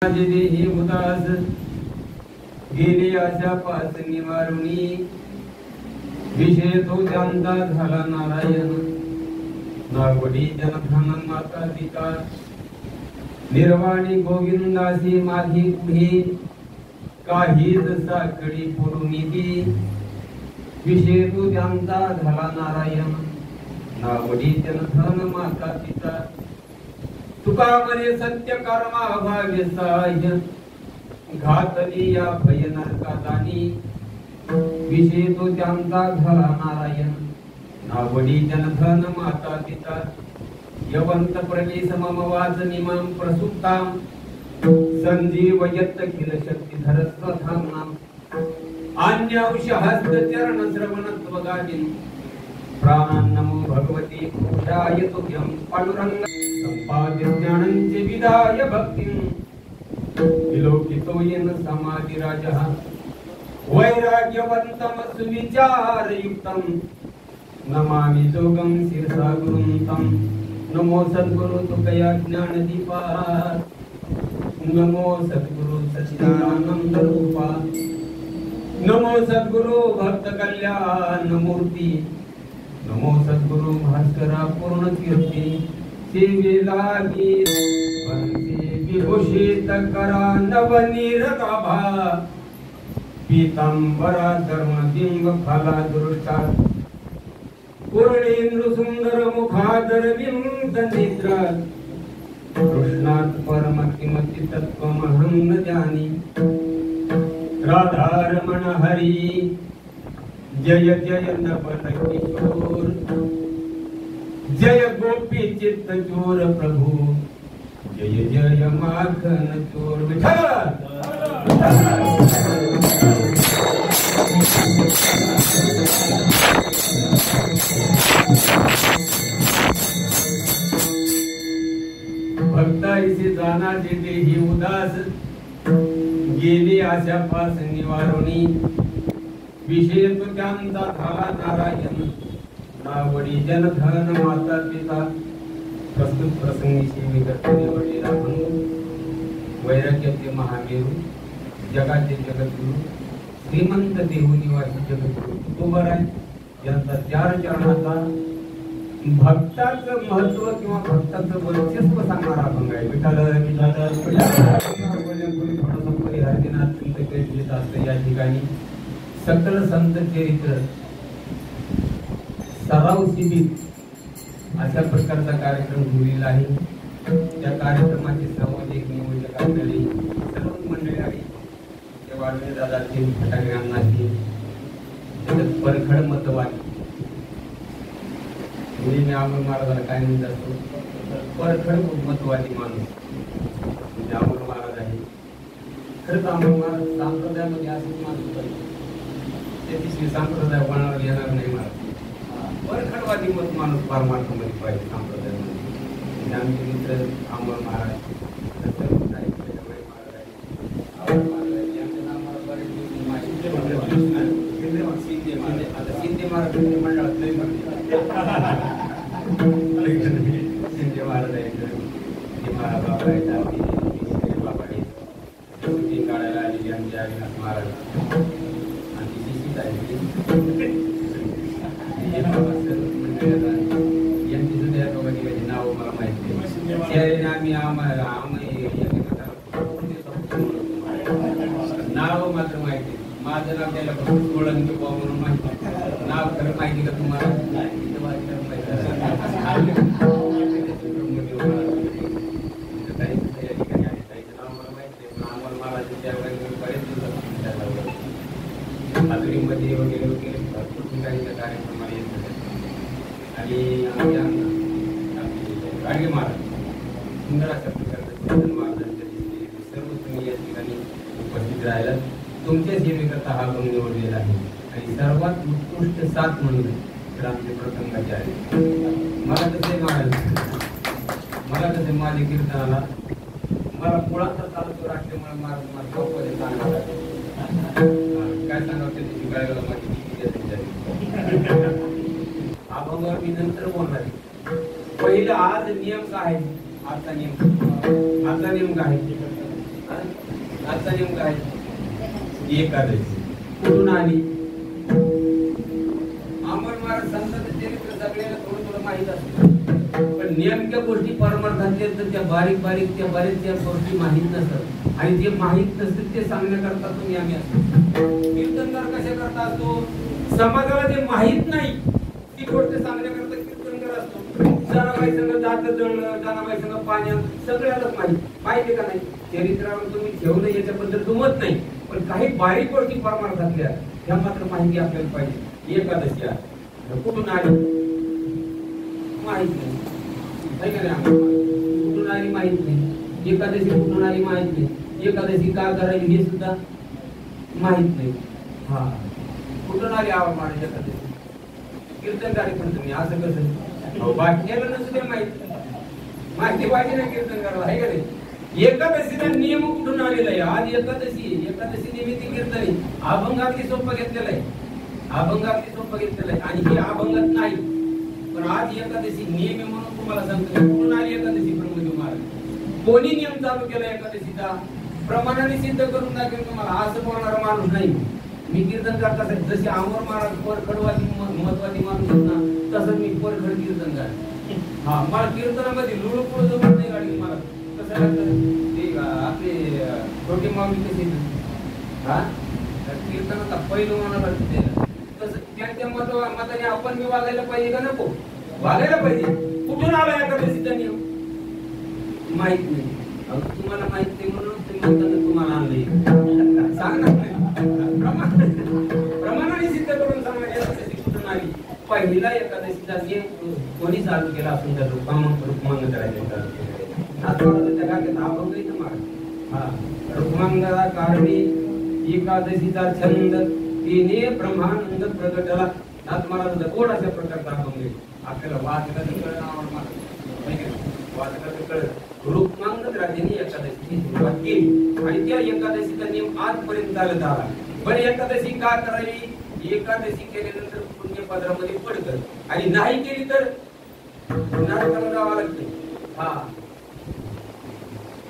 देही उदास गेली आशा पास निवारुणी विषय तो जानता झाला नारायण नागवडी जनधन माता पिता निर्वाणी गोविंदासी माझी पुढे काहीच साकडी पुरुनिधी विषय तो जानता झाला नारायण नागवडी जनधन माता पिता तुका मने सत्य कर्मा भाग्य साह्य घातली या भयनरका दानी विषय तो त्यांचा झाला नारायण नावडी जनधन माता पिता यवंत प्रवेश मम वाच निमाम प्रसुप्ताम संजीव यत्त खिल शक्ती धरस्व धामनाम अन्यौष हस्त चरण श्रवणत्व गादिन प्राणान नमो भगवती पूजाय तुभ्यं पांडुरंग संपाद्य ज्ञानंचे विदाय भक्तिं विलोकितो येन समाधि राजः वैराग्यवंतम सुविचार युक्तम नमामि जोगं शिरसा गुरुं तं नमो सद्गुरु तुकया ज्ञान दीपा नमो सद्गुरु सच्चिदानंद रूपा नमो सद्गुरु भक्त कल्याण मूर्ती नमो सद्गुरु भास्करा पूर्ण कीर्ती सेवेलागी वंदे विभूषित करा नवनीर गाभा पीतांबरा धर्मबिंब फला दृष्टा पूर्णेंद्र सुंदर मुखादर विमुक्त नेत्र कृष्णात परमतिमति तत्वमहं न जानी राधारमण हरी जय जय नवल किशोर जय गोपी चित्त चोर प्रभु जय जय माखन चोर विठ्ठल भक्ता इसे जाना देते ही उदास गेली आशा पास निवारुणी विषय तो त्यांचा झाला नारायण नावडी जनधन माता पिता प्रस्तुत प्रसंगी सेवी करते निवडलेला म्हणून वैराग्याचे महामेरू जगाचे जगद्गुरु श्रीमंत देव निवासी जगद्गुरु तुकोबाराय यांचा चार चरणाचा भक्ताचं महत्व किंवा भक्ताचं वर्चस्व सांगणारा अभंग आहे. विठ्ठल विठ्ठल या ठिकाणी सकल संत चरित्र सराव शिबिर अशा प्रकारचा कार्यक्रम ठेवलेला आहे. त्या कार्यक्रमाचे सामाजिक नियोजक असलेले सर्व मंडळी आहे. ते वाढवे दादाचे फटाकड्यांनाचे जगत परखड मतवादी मी अमोल महाराजाला काय म्हणत असतो परखड मतवादी माणूस म्हणजे अमोल महाराज आहे. खरंच अमोल महाराज संप्रदायामध्ये असंच माणूस पाहिजे. त्याची संप्रदाय कोणाला येणार नाही महाराज. परखडवादी मत माणूस परमार्थामध्ये पाहिजे संप्रदायामध्ये. आमचे मित्र अमोल महाराज शिंदे महाराज मंडळात नाही शिंदे महाराज आहे बाबा आहेत बाबा आहे काढायला आलेली आमच्या अविनाश महाराज आणि शिक्षित आहे यांची सुद्धा या दोघांची नाव मला माहिती आम्ही नाव मात्र माहिती. माझं नाव त्याला सोळंकी म्हणून माहिती. नाव खरं माहिती का तुम्हाला? हातुरीमध्ये वगैरे वगैरे भरपूर ठिकाणी कार्यक्रमाला येत होते आणि गाडगे महाराज सुंदर अशा प्रकारचं महाराजांच्या सर्व तुम्ही या ठिकाणी उपस्थित राहिला. तुमच्या सेवेकरता हा गम निवडलेला आहे आणि सर्वात उत्कृष्ट साथ म्हणून तर आमचे प्रसंगाचे आहे. मला कसे मला कसे माझे कीर्तनाला मला मुळाचा चालतो राष्ट्रीय मला चौकमध्ये सांगणार काय सांगावं त्याची शिकायला माझी अभंगावर मी नंतर बोलणार आहे. पहिलं आज नियम काय आहे? आजचा नियम काय आहे? आजचा नेमका आहे एकादशी कुठून आली? अमर महाराज संतांचं चरित्र सगळ्याला थोडं थोडं माहित असतं, पण नेमक्या गोष्टी परमार्थातल्या तर त्या बारीक बारीक त्या बऱ्याचशा गोष्टी माहित नसतात आणि जे माहित नसतील ते सांगण्याकरता तुम्ही आम्ही असतो. कीर्तनकार कशा करता असतो? समाजाला जे माहित नाही ती गोष्ट सांगण्याकरता कीर्तनकार असतो. जनाबाई संग जात जळलं, जनाबाई संग पाण्यात सगळ्यालाच माहिती का नाही? चरित्रावर तुम्ही ठेवलं याच्याबद्दल दुमत नाही, पण काही बारीक गोष्टी परमार्थातल्या ह्या मात्र माहिती आपल्याला पाहिजे. एकादशी कुठून आली माहित नाही, कुठून आली माहित नाही. एकादशी कुठून आली माहित नाही. एकादशी का करायची हे सुद्धा माहित नाही. हा कुठून आली आवा महाराज एकादशी? कीर्तनकारी पण तुम्ही असं कसं बाकीला नसतं माहिती पाहिजे ना कीर्तनकाराला, आहे का नाही? एकादशीचा नियम कुठून आलेला आहे? आज एकादशी निमित्त कीर्तन अभंगातली सोपं घेतलेलं आहे, अभंगातली सोपं घेतलेलं आहे आणि हे अभंगात नाही. पण आज एकादशी नियम आहे म्हणून तुम्हाला सांगतो. कुठून आली एकादशी? ब्रह्मदेव महाराज. कोणी नियम चालू केला एकादशीचा? प्रमाणाने सिद्ध करून दाखवेल तुम्हाला. असं बोलणारा माणूस नाही मी. कीर्तन करता जसे अमर महाराज परखडवादी महत्वादी माणूस ना, तसं मी परखड कीर्तनकार. हा मला कीर्तनामध्ये लुळपुळ जमत नाही गाडी. मला कसं लागतं आपले छोटे माऊली कसे हा कीर्तनाचा पहिलं म्हणाला तसं त्यांच्या मताने आपण मी वागायला पाहिजे का नको? वागायला पाहिजे. कुठून आला एकादशीचा नियम माहित नाही. तुम्हाला माहित नाही म्हणून तुम्हाला आणलंय. सांग ना प्रमाणाने सिद्ध करून सांगा एकादशी कुठून आली. पहिला एकादशीचा नियम कोणी चालू केला असून त्या रुक्मांग करायला रुक्मांगला कारणी एकादशीचा छंद तिने ब्रह्मानंद प्रगटला. नाथ महाराजांचा गोड अशा प्रकारचा अभंग आपल्याला वाचकाचं कळलं. वाचकाचं कळलं. रुक्मांगद राजांनी एकादशीची सुरुवात केली आणि त्या एकादशीचा नियम आजपर्यंत चालत आला. पण एकादशी का करावी? एकादशी केल्यानंतर पुण्यपत्रामध्ये पडतं आणि नाही केली तर नरकाला जावं लागते. हा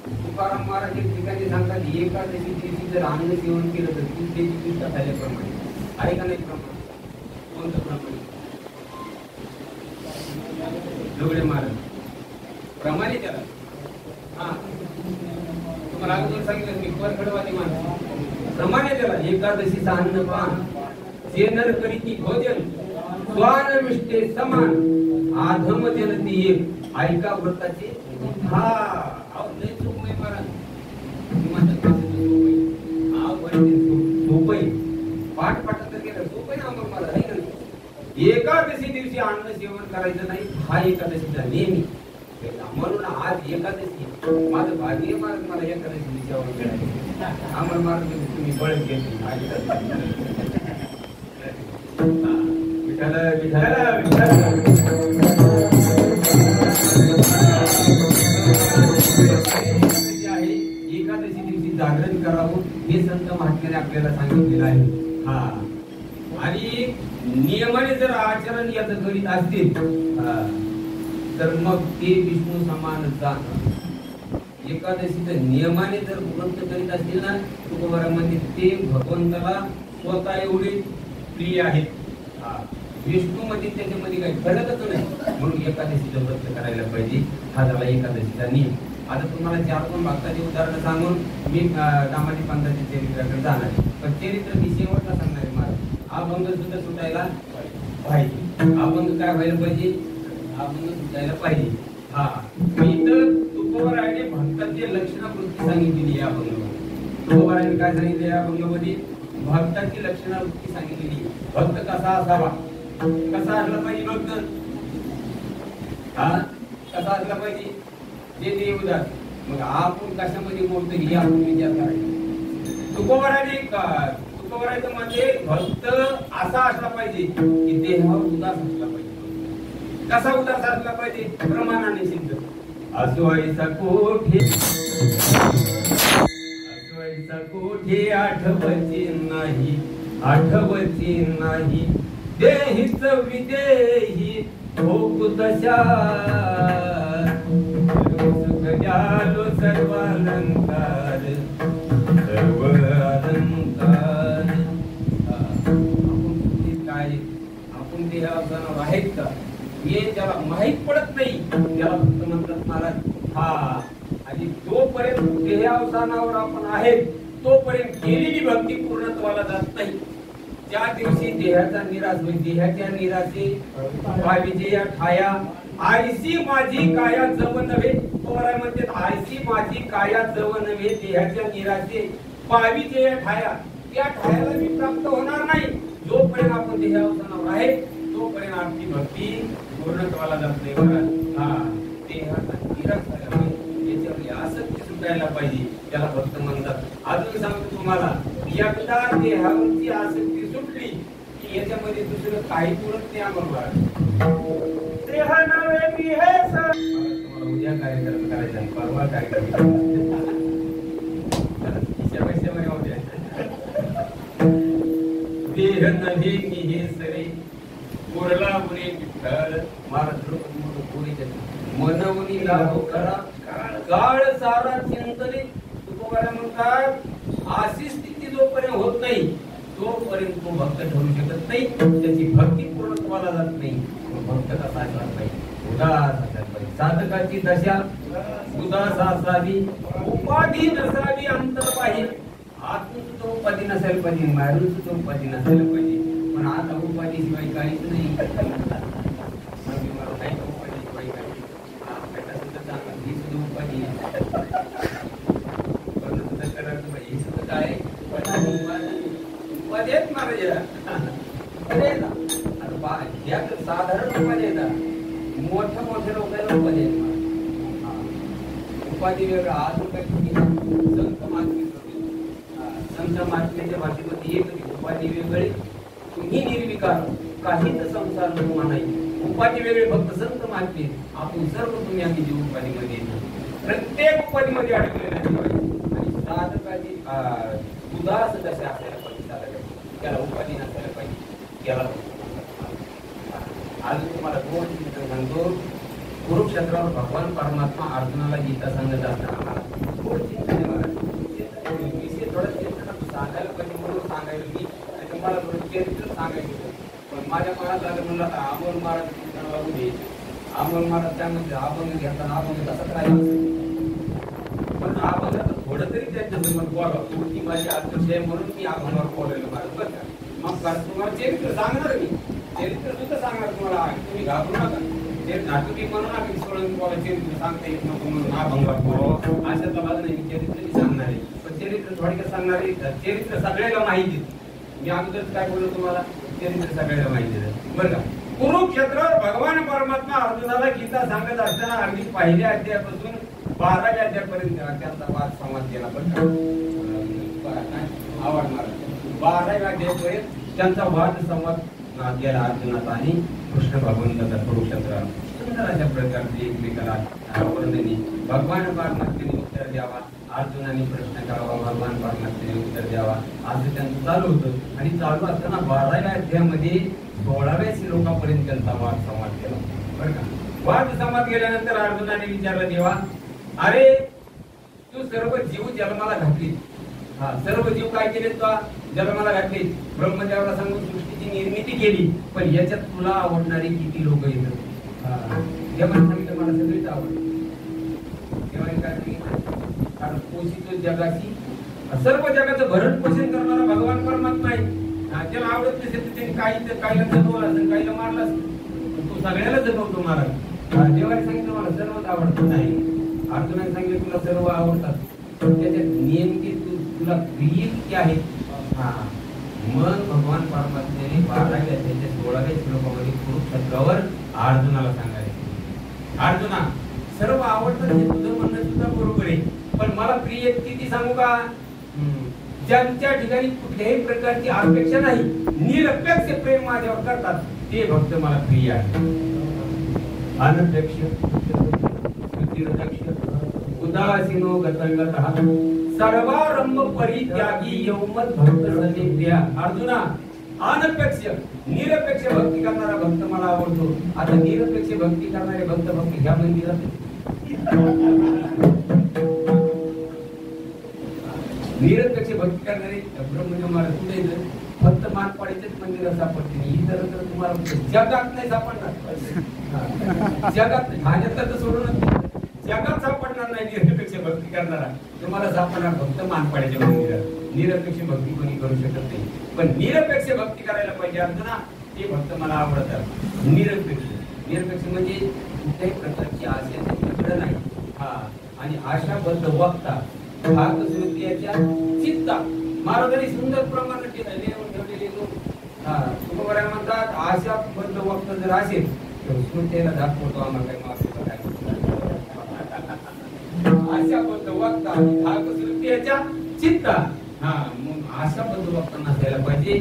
तुकाराम महाराज एक ठिकाणी सांगतात एकादशी दिवशी जर अन्न सेवन केलं तर त्याची चिंता झाल्याप्रमाणे आहे का नाही? प्रमाण कोणतं प्रमाण? जोगडे महाराज प्रमाणे त्याला हा तुम्हाला अगोदर सांगितलं मी परखडवादी माणूस प्रमाणे त्याला एकादशीचा अन्नपान जे नर करीती भोजन स्वान विष्टे समान आधम जनती एक ऐका व्रताचे. हा लय सोपं आहे महाराज. सोपं पाठ पाठांतर केलं सोपं आहे ना अमर महाराज, आहे का नाही? एकादशी दिवशी अन्न सेवन करायचं नाही हा एकादशीचा नेहमी. म्हणून आज एकादशी माझं भाग्य महाराज मला एकादशी जेवण करायचं. अमर महाराज तुम्ही बळच घेतली विठाला विठाला एकादशी दिवशी जागरण करावं हे संत महात्म्याने आपल्याला सांगितलेलं आहे. हा आणि नियमाने जर आचरण याचं करीत असतील तर मग ते विष्णू समान जात. एकादशीच्या नियमाने जर व्रत करीत असतील ना तुकोबारामध्ये ते भगवंताला स्वतः एवढे प्रिय आहेत. विष्णू मध्ये त्याच्यामध्ये काही फरकच नाही म्हणून एकादशीचं व्रत करायला पाहिजे. हा झाला एकादशीचा नियम. आता तुम्हाला 4-2 भक्ताची उदाहरणं सांगून मी दामाजी पंथाच्या चरित्राकडे जाणार आहे. पण चरित्र मी शेवटला सांगणार आहे. मला अभंग सुद्धा सुटायला पाहिजे. अभंग काय व्हायला पाहिजे? अभंग सुटायला पाहिजे. हा इथं तुकोबारायाने भक्ताची लक्षणावृत्ती सांगितलेली आहे. अभंगामध्ये तुकोबारायाने काय सांगितले? अभंगामध्ये भक्ताची लक्षणावृत्ती सांगितलेली. भक्त कसा असावा? कसा असला पाहिजे भक्त? हा कसा असला पाहिजे? ते देवदास. मग आपण कशामध्ये बोलतो हे आपण विचार करायचा. तुकोबारायाचं म्हणजे भक्त असा असला पाहिजे की देहावर उदास असला पाहिजे. कसा उदास असला पाहिजे? प्रमाणाने सिद्ध. असवायचा कोठे कोठे आठवची नाही, आठवची नाही देहीच विदेही भोग दशा सुख जालो सर्वालंकार देहावसानावर आहेत का हे ज्याला माहित पडत नाही त्याला फक्त म्हणतात महाराज हा. आणि जोपर्यंत देहावसानावर आपण आहेत तोपर्यंत केलेली भक्ती पूर्णत्वाला जात नाही. ज्या दिवशी देहाचा निराश होईल देहाच्या निराशे भावीचे या ठाया आयसी माझी काया जव नव्हे पवाराय म्हणते आयसी माझी काया जव नव्हे देहाच्या निराशे भावीचे या ठाया त्या ठायाला मी प्राप्त होणार नाही. जोपर्यंत आपण देहावसानावर आहे तोपर्यंत आपली भक्ती पूर्णत्वाला जात नाही. बघा हा देहाचा निराश झाला याच्यावर आसक्ती सुटायला पाहिजे त्याला भक्त म्हणतात. अजून सांगतो तुम्हाला एकदा देहावरची आसक्ती सुटली की याच्यामध्ये दुसरं काही पुरत नाही. आम्हाला देह नव्हे मी हे तुम्हाला उद्या कार्यक्रम करायचा आहे परवा कार्यक्रम देह नव्हे मी हे सरे कोरला पुणे विठ्ठल महाराज मनवनी लागो करा काळ सारा चिंतने तुकोबारा म्हणतात अशी स्थिती जोपर्यंत होत नाही तोपर्यंत तो भक्त ठरू शकत नाही. त्याची भक्ती पूर्णत्वाला जात नाही. भक्त कसा असला पाहिजे उदास असला पाहिजे. साधकाची दशा उदास असावी उपाधी नसावी अंतर पाहिजे. आतून सुद्धा उपाधी नसायला पाहिजे बाहेरून सुद्धा उपाधी नसायला पाहिजे. पण आता उपाधी शिवाय काहीच नाही. साधारण उपाधी येतात मोठ्या मोठ्या लोकांना उपाधी येतात. उपाधी वेगळा अजून काही संत महात्मे संत महात्म्याच्या भाषेमध्ये एक उपाधी वेगळी तुम्ही निर्विकार काहीच संसार नको नाही. उपाधी वेगळे फक्त संत महात्मे आपण सर्व तुम्ही आम्ही जीव उपाधीमध्ये प्रत्येक उपाधीमध्ये अडकलेले आणि साधकाची उदास दशा असायला पाहिजे. साधकाची त्याला उपाधी नसायला पाहिजे. त्याला आज तुम्हाला दोन चिंतन सांगतो. कुरुक्षेत्रावर भगवान परमात्मा अर्जुनाला गीता सांगत असताना सांगायला पाहिजे म्हणून सांगायला मी आणि तुम्हाला थोडं चरित्र सांगायचं. पण माझ्या मनात आलं म्हणलं आता अमोल महाराज कीर्तन लागू दे. अमोल महाराज त्यामध्ये अभंग घेताना अभंग तसं काय पण अभंग थोडं तरी त्यांच्यासमोर बोला. ती माझी आदर्श आहे म्हणून मी अभंगावर बोलायला महाराज बरं का. मग तुम्हाला चरित्र सांगणार मी चरित्र सुद्धा सांगणार तुम्हाला. तुम्ही घाबरू नका. तुम्ही म्हणून आम्ही सोडून तुम्हाला चरित्र सांगता येत नको म्हणून अभंगावर बोला अशातला भाग नाही. चरित्र मी सांगणार आहे पण चरित्र थोडक्यात सांगणार आहे. चरित्र सगळ्याला माहिती मी अगोदर काय बोललो तुम्हाला चरित्र सगळ्याला माहिती आहे बरं का. कुरुक्षेत्रावर भगवान परमात्मा अर्जुनाला गीता सांगत असताना अगदी पहिल्या अध्यायापासून 12व्या अध्यायापर्यंत त्यांचा वाद संवाद केला. बरं का आवडणार 12व्या अध्यायापर्यंत त्यांचा वाद संवाद गेला अर्जुनाचा आणि कृष्ण भगवंताचा कुरुक्षेत्रावर. सुंदर अशा प्रकारचे एकमेकाला वर्णनी भगवान परमात्म्याने उत्तर द्यावा अर्जुनाने प्रश्न करावा भगवान परमात्म्याने उत्तर द्यावा असं त्यांचं चालू होतं. आणि चालू असताना 12व्या अध्यायामध्ये 16व्या श्लोकापर्यंत त्यांचा वाद संवाद केला. बरं का. वाद संवाद केल्यानंतर अर्जुनाने विचारलं देवा अरे तू सर्व जीव जन्माला घातली. हा सर्व जीव काय केले तुला जन्माला घातले. ब्रह्मदेवाला सांगून सृष्टीची निर्मिती केली पण याच्यात तुला आवडणारी किती लोक येतात. देवाने सांगितलं मला सगळीच आवडते. देवाने काय सांगितलं कारण पोषित जगाची सर्व जगाचं भरण पोषण करणारा भगवान परमात्मा आहे. त्याला आवडत नसेल तर त्यांनी काहीला जगवलं असेल काहीला मारलं असेल तो सगळ्याला जगवतो महाराज. देवाने सांगितलं मला सर्वच आवडतं नाही. अर्जुनाने सांगितलं तुला सर्व आवडतात पण त्याच्यात नेमके तुला प्रिय किती आहेत. हा मग भगवान परमात्म्याने 12व्या अध्यायाच्या 16व्या श्लोकामध्ये कुरुक्षेत्रावर अर्जुनाला सांगायचे अर्जुना सर्व आवडतात हे तुझं म्हणणं सुद्धा बरोबर आहे पण मला प्रिय किती सांगू का. ज्यांच्या ठिकाणी कुठल्याही प्रकारची अपेक्षा नाही निरपेक्ष प्रेम माझ्यावर करतात ते भक्त मला प्रिय आहे. अनपेक्ष उदासीनो गतंगतः सर्वारंभ परित्यागी यौमत भक्त सनेप्रिया. अर्जुना अनपेक्ष निरपेक्ष भक्ती करणारा भक्त मला आवडतो. आता निरपेक्ष भक्ती करणारे भक्त भक्ती ह्या मंदिरात निरपेक्ष भक्ती करणारे ब्रह्मदेव महाराज कुठे फक्त मानपाडीचेच मंदिर सापडते, इतर तर तुम्हाला जगात नाही सापडणार. जगात ठाण्यातलं तर सोडून जगात सापडणार नाही निरपेक्ष भक्ती करणारा. तुम्हाला सापडणार फक्त मानपाड्याच्या मंदिरात. निरपेक्ष भक्ती कोणी करू शकत नाही. पण निरपेक्ष भक्ती करायला पाहिजे अर्जुना, ते भक्त मला आवडतात. निरपेक्ष म्हणजे कुठल्याही प्रकारची आशा त्याच्याकडे नाही. आणि आशाबद्ध वक्ता भाग स्मृतीच्या चित्ता. महाराजांनी सुंदर प्रमाणे ठेवलेले तुम्हाला म्हणतात आशाबद्ध वक्ता जर असेल तर स्मृतीला दाखवतो आम्हाला काही माफी काय. आशाबद्ध वक्ता भाग स्मृतीच्या चित्ता. मग आशाबद्ध वक्ता नसायला पाहिजे.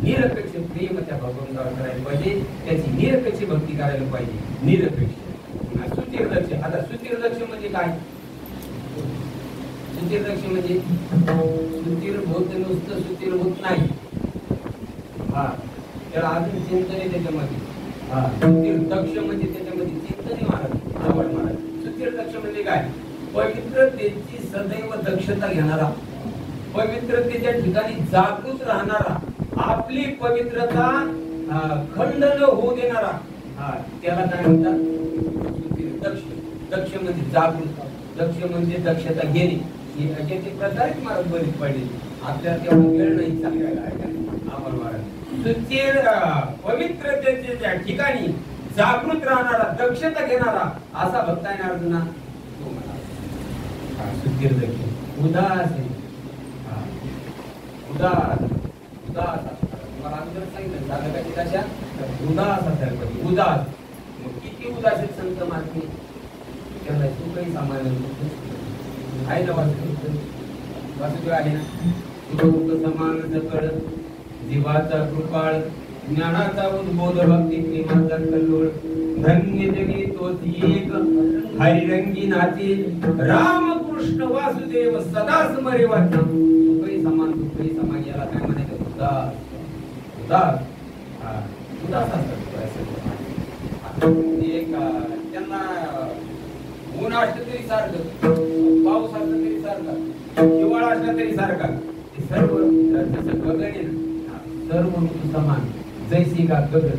निरपेक्ष प्रेम त्या भगवंतावर करायला पाहिजे. त्याची निरपेक्ष भक्ती करायला पाहिजे. निरपेक्ष सुचिरदक्ष. आता सुचिरदक्ष म्हणजे काय? सुचिरदक्ष म्हणजे सुचिर होत नुसतं सुचिर होत नाही. त्याला अजून चिंतन आहे त्याच्यामध्ये. सुचिरदक्ष म्हणजे त्याच्यामध्ये चिंतन महाराज. सुचिरदक्ष म्हणजे काय? पवित्रतेची सदैव दक्षता घेणारा, पवित्रतेच्या ठिकाणी जागृत राहणारा, आपली पवित्रता खंड न होऊ देणारा, त्याला काय म्हणतात? दक्ष. दक्ष म्हणजे जागृत. दक्ष म्हणजे दक्षता घेणे. याचे प्रकार मला बरीच पाहिजे. आपल्याला तेवढा वेळ नाही सांगायला आपण महाराज. सुचिर पवित्रतेच्या ठिकाणी जागृत राहणारा, दक्षता घेणारा असा भक्त आहे ना अर्जुना, तो मला सुचिर दक्ष. उदास तुम्हाला अगोदर सांगितलं साधकाची दशा उदास असायला पाहिजे. उदास. मग किती उदास आहेत संत महात्मे. त्याला सुखही सामान्य आहे ना. वासुदेव आहे ना. सुख समान सकळ जीवाचा कृपाळ, ज्ञानाचा उद्बोध भक्ती प्रेमाचा कल्लोळ, धन्य जगी तोच एक हरिरंगी नाते, राम कृष्ण वासुदेव सदा स्मरे वाचा. सुखही समान दुःखही समान. याला काय म्हणायचं? उदास. उदास. उदास असतात. एक त्यांना ऊन असलं तरी सारखं, पाऊस असला तरी सारखा, हिवाळा असला तरी सारखा. ते सर्व जसं गगन आहे ना, सर्व ऋतू समान. जैसी का गगन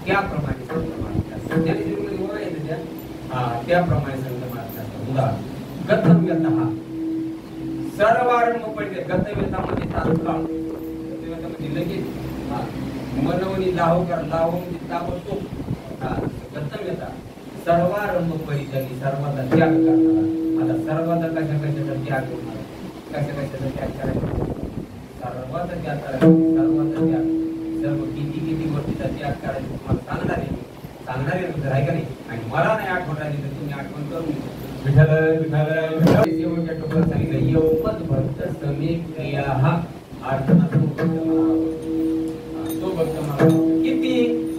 त्याप्रमाणे संत महाराज त्याप्रमाणे संत महाराज. उदास. गतव्यतः सर्वारंभ पडले. गतव्यता म्हणजे तात्काळ. गतव्यता म्हणजे लगेच. मनवणी लाहो कर. लाहो म्हणजे ताबडतोब. गतव्यता सर्वारंभ परित्यागी, सर्वांचा त्याग करणारा. आता सर्वांचा कशा कशाचा त्याग करणारा, कशा कशाचा त्याग करायचा, सर्वांचा त्याग करायचा. सर्वांचा त्याग, सर्व किती गोष्टीचा त्याग करायचा तुम्हाला सांगणारे आहे का नाही. आणि मला नाही आठवण राहिली तर तुम्ही आठवण करून शेवटच्या टोकाला सांगितलं यौमद भक्त समे क्रिया. हा अर्थना तो भक्त मला किती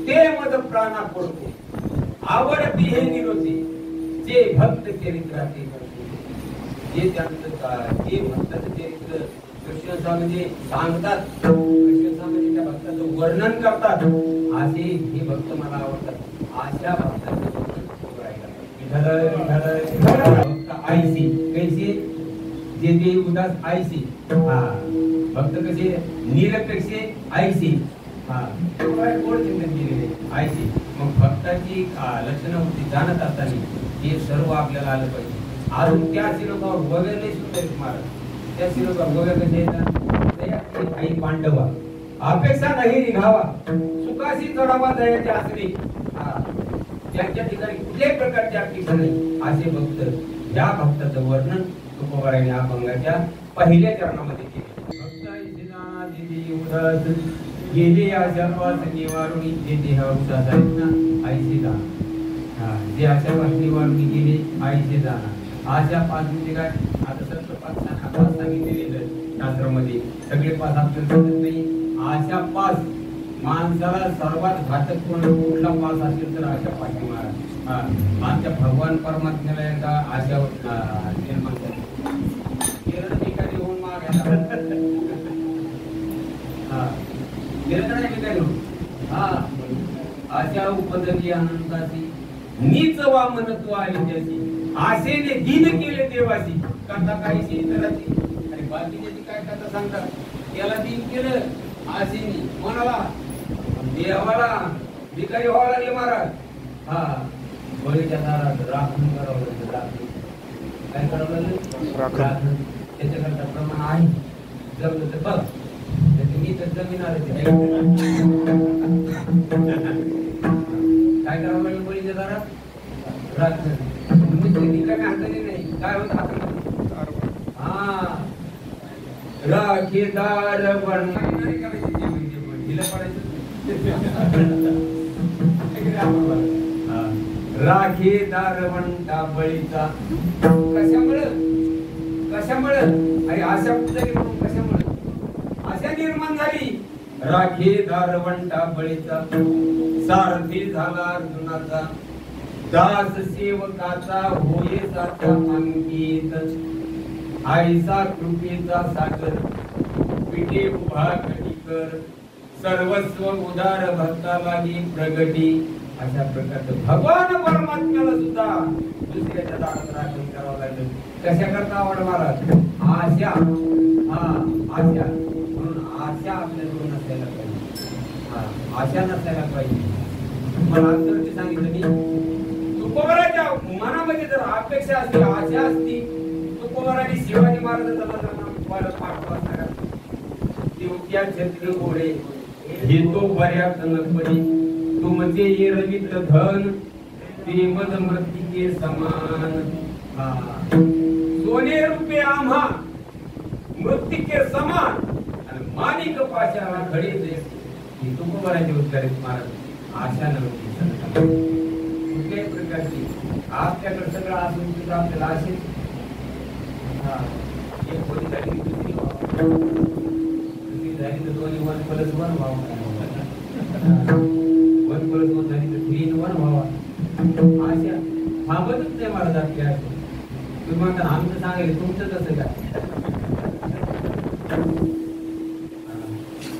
ते मद प्राणा पडतो. आवडती हे निरोधी जे भक्त चरित्राचे करते. जे त्यांचं जे भक्ताचं चरित्र कृष्ण स्वामी सांगतात, कृष्ण स्वामी त्या भक्ताचं वर्णन करतात, असे हे भक्त मला आवडतात. अशा भक्ताचं आईसी कैसे जे ते उदास आईसी. भक्त कसे? निरपेक्ष आईसी. गोड चिंतन केलेले आईसी. मग भक्ताची लक्षणं होती जाणत असताना हे सर्व आपल्याला आलं पाहिजे. अजून त्या शिरोगावर वगैरे सुद्धा आहेत महाराज. त्या शिरोगावर वगैरे कसे येतात? आई पांडवा अपेक्षा नाही निघावा, सुखाशी चढावा दयाचे असणे. ज्यांच्या ठिकाणी कुठल्याही प्रकारची अपेक्षा नाही असे भक्त. या भक्ताचं वर्णन तुकोबाराने अभंगाच्या पहिल्या चरणामध्ये केले. गेले आशापास निवारुणी जे देहावसात आहेत ना आईसे जाणार. जे आशापास निवारुणी गेले आईसे जाणार. आशापास म्हणजे काय? आता सर्व पाच सांगितलेले शास्त्रामध्ये सगळे पाच आपल्याला समजत नाही. आशापास माणसाला सर्वात घातक कुठला पास असेल तर आशापास महाराज. आमच्या भगवान परमात्म्याला एकदा आशा निर्माण केलं ठिकाणी होऊन मागायला आशा उपदली अनंताची नीच वामनत्व आली त्याची. आशेने दीन केले देवाची कथा काहीशी इतराची. आणि बाकीची काय कथा सांगतात? त्याला दिन केलं आजीनी कोणाला देवाला भिकारी व्हावं लागले महाराज. हा बळीच्या दारात राखण करावं लागलं. राखण काय करावं लागलं? राखण. त्याच्याकरता प्रमाण आहे. जमलं तर बघ मी तर जमीन आले काय करावं लागलं बळीच्या दारात राखण. रिकाम्या हाताने नाही काय होत हाताने हा राखीदार बनणारे करायचे हिला पडायचं राखीदार म्हणता बळीचा कशामुळं अरे आशा कशामुळं आशा निर्माण झाली. राखीदार म्हणता बळीचा सारथी झाला अर्जुनाचा दास सेवकाचा होये जाता अंकित आईचा कृपेचा सागर पिठे उभा कणीकर सर्वस्व उदार भक्ता लागी प्रगती. अशा प्रकारचं भगवान परमात्म्याला सुद्धा दुसऱ्याच्या दारात राखण करावं लागलं. कशा करता आवड महाराज आशा हा आशा म्हणून आशा आपल्याजवळ नसायला पाहिजे. हा आशा नसायला पाहिजे. मला अंतर्गत सांगितलं मी तुकोबाराच्या मनामध्ये जर अपेक्षा असती आशा असती तुकोबाराने शिवाजी महाराजांचा पाठवा त्या छत्री घोडे हे तो बऱ्याच नपरी तुमचे ये रवित धन ते मद मृत्तिके समान. सोने रुपये आम्हा मृत्तिके समान आणि माणिक पाशाला घडी दे. ही तुकोबाराचे उद्गार महाराज आशा नव्हती. कुठल्याही प्रकारची आपल्याकडे सगळं असून सुद्धा आपल्याला असेल एक होती झाली दुसरी झाली तर दोन्ही 1+1 व्हावं 1+1 झाली तर 3+1 व्हावा. आशा थांबतच नाही महाराज आपली आशा. तुम्ही म्हणता आमचं सांगायला तुमचं कसं काय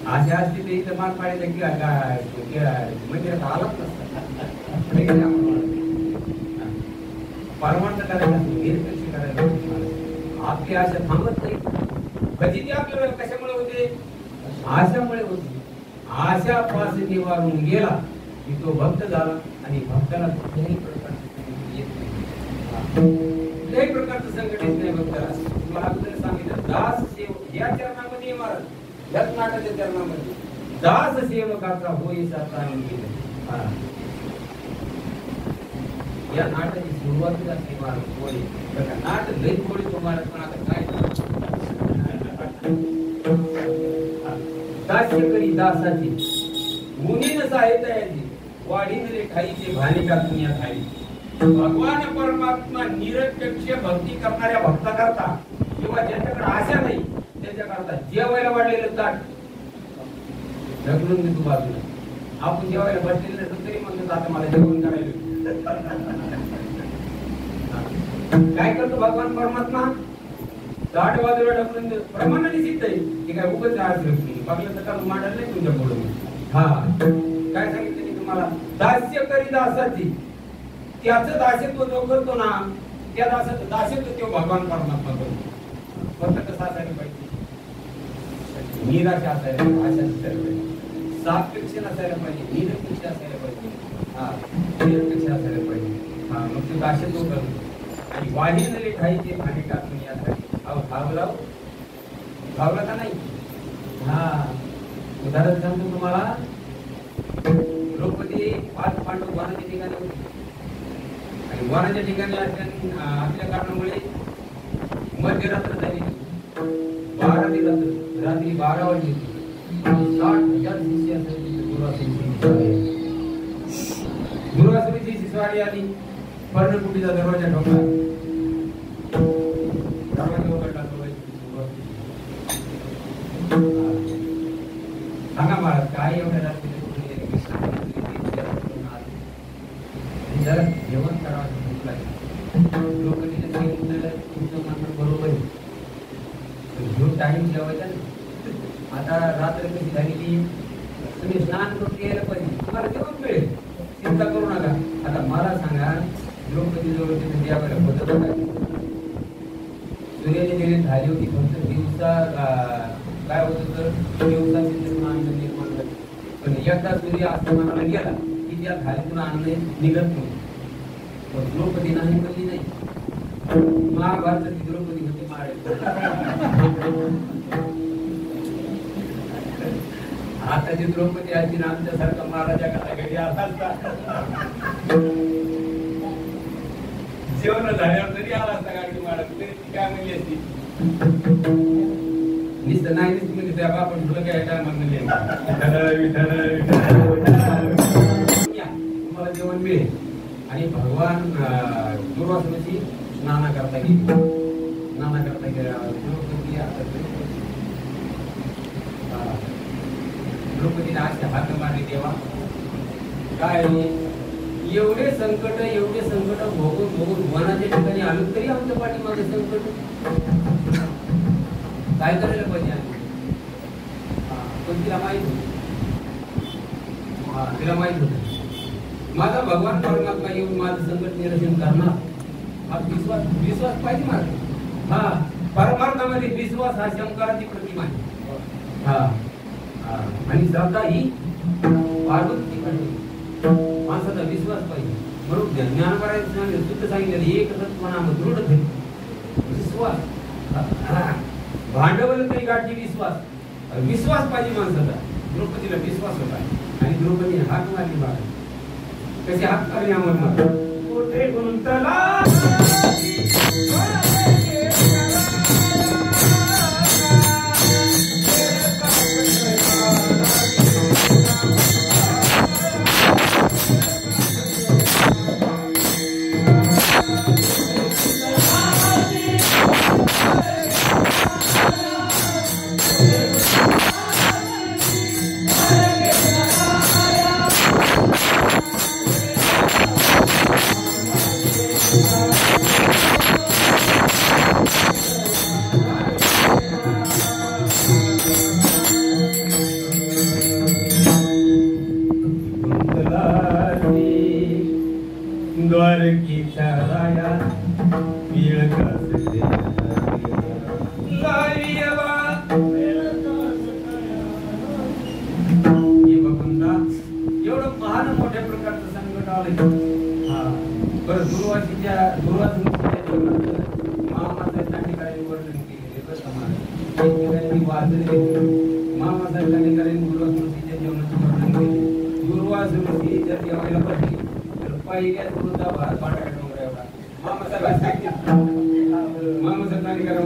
आशा असते ते इथं माग पाडायचं की काय मंदिरात आलाच नसतात परमार्थ करायला निरपेक्ष करायला आपली आशा थांबत नाही. कधी ती आपल्याला कशामुळे होते आशामुळे होते. आशा पास निवारून गेला की तो भक्त झाला आणि भक्ताला कुठल्याही प्रकारचं संकट येत नाही भक्ताला. तुम्हाला अगोदर सांगितलं दास सेवक या चरणामध्ये महाराज याच नाटाच्या चरणामध्ये दास सेवकाचा होई साचा या नाटाची सुरुवातच असते महाराज कोळी बघा नाट लई कोळी तुम्हाला पण आता काय दास्य करी दासाची मुनीन साहित्याची वाढीन रेखाईचे भानिका दुनिया खाली. भगवान परमात्मा निरपेक्ष भक्ती करणाऱ्या भक्ताकरता किंवा ज्याच्याकडे आशा नाही त्याच्याकरता जेवायला वाढलेलं ताट ढकलून देतो बाजूला. आपण जेवायला बसलेलं तरी म्हणतो आता मला जेवण करायला काय करतो भगवान परमात्मा ताट बाजूला ढकलून देतो. प्रमाणाने सिद्ध आहे की काय उगाच बघलं तर का मांडलं नाही तुमच्या पुढे. हा काय सांगितलं मी तुम्हाला दास्य करी दासाची त्याचं दास्यत्व जो करतो ना त्या दासाचं दास्यत्व तो भगवान परमात्मा करतो. फक्त कसं असायला पाहिजे निराशा असायला आशा नसायला पाहिजे सापेक्ष नसायला पाहिजे निरपेक्ष असायला पाहिजे. हा निरपेक्ष असायला पाहिजे. हा मग ते दास्यत्व करतो आणि वाढीनले खायचे भांडे टाकून यासाठी भावला का नाही. हा उदाहरण सांगतो तुम्हाला द्रौपदी 5 पांडव वनाच्या ठिकाणी होते आणि वनाच्या ठिकाणी आपल्या कारणामुळे मध्यरात्र झाली 12 रात्री 12 वाजली. 60,000 शिष्य असायचे. गुरुवासरीची शिसवाडी आली. पर्णकुटीचा दरवाजा ठोकला. दरवाजा उघडला. सांगा महाराज काय एवढ्या रात्री जरा जेवण करावं लोकांनी सांगितलं तुमचं म्हणणं बरोबर आहे. जो टाइम जेवायचा ना आता रात्र कशी झालेली तुम्ही स्नान करून यायला पाहिजे तुम्हाला जेवण मिळेल चिंता करू नका. आता मला सांगा द्रौपदी जवळ जेवायला पद्धत सूर्याने निर्मित झाली होती फक्त दिवसा काय होतं तर दिवसाचे अन्न निर्माण झाले पण एकदा सूर्य अस्तमानाला गेला की त्या धारीतून अन्न निघत नाही पण द्रौपदी नाही म्हणली नाही महाभारताची द्रौपदी होती आताची द्रौपदी आजी आमच्यासारखा महाराजा कसा घरी आला जेवण झाल्यावर तरी आला असता गाडी महाराज तरी ती काय म्हणली असती नुसतं नाही नुसतं म्हणजे त्या बापन तुला काय काय म्हणले तुम्हाला जेवण मिळेल आणि भगवान दुर्वासनाची स्नाना करता गेला द्रौपदीने असे हात मारले तेव्हा काय एवढे संकट भोगून वनाच्या ठिकाणी आलो तरी आमच्या पाठीमागे संकट काय करायला पाहिजे आम्ही पण तिला माहित होत माझा भगवान परमात्मा येऊन माझं संकट निरसन करणार हा विश्वास पाहिजे माझा हा परमार्थामध्ये विश्वास हा शंकराची प्रतिमा आहे हा आणि श्रद्धा ही पार्वतीची पाहिजे माणसाचा विश्वास पाहिजे म्हणून ज्ञान करायचं सुद्धा सांगितलं एक तत्वनाम दृढ विश्वास भांडवल तरी गाठी विश्वास पाहिजे माणसाचा द्रौपदीला विश्वास होता आणि द्रौपदीने हात मारली मारली कशी हात मारली आम्हाला कोठे गुंतला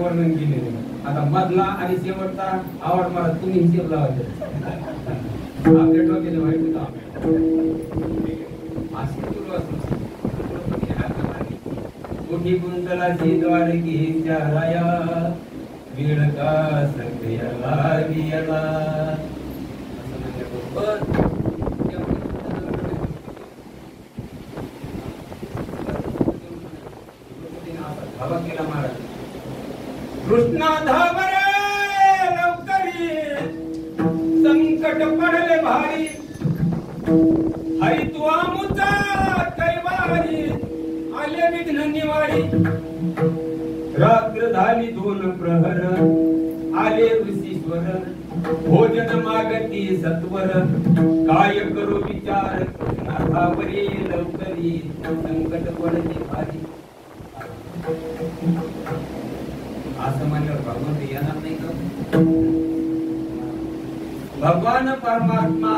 वर्णन केले आता मधला आणि शेवटचा आवड मला तुम्ही हिशेब लावायचे आपल्या डोक्याने माहिती कुठी कुंतलाची द्वारकीच्या राया वेळ का सगळ्याला गेला असं म्हणल्याबरोबर धावा केला महाराज कृष्णा धावरे लवकरी संकट पडले भारी हरी तू आमुचा कैवारी आले विघ्न निवारी रात्र झाली 2 प्रहर आले ऋषीश्वर भोजन मागती सत्वर काय करू विचार कृष्णा धावरे लवकरी संकट पडले भारी असं म्हणल्यावर भगवान येणार नाही का भगवान परमात्मा